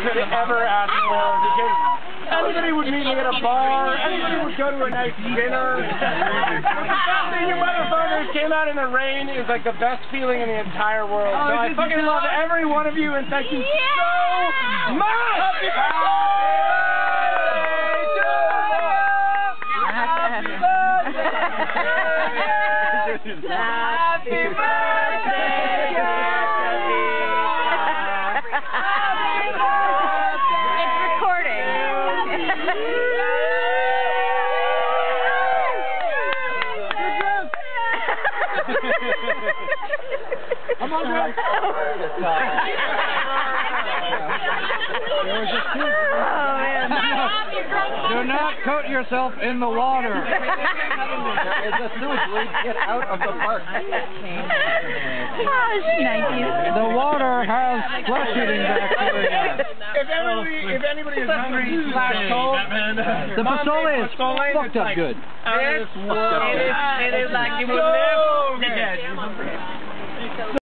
could ever ask for, because anybody would meet me at a bar, anybody would go to a nice dinner. The you motherfuckers came out in the rain. It was like the best feeling in the entire world. So I fucking love every one of you, and thank you so much! Happy birthday! Happy birthday! I'm on that. Do not coat yourself in the water. It's a sewage leak. Get out of the park. The water has flesh-eating bacteria. If anybody is hungry / cold, the pozole is fucked up good. It is like you would never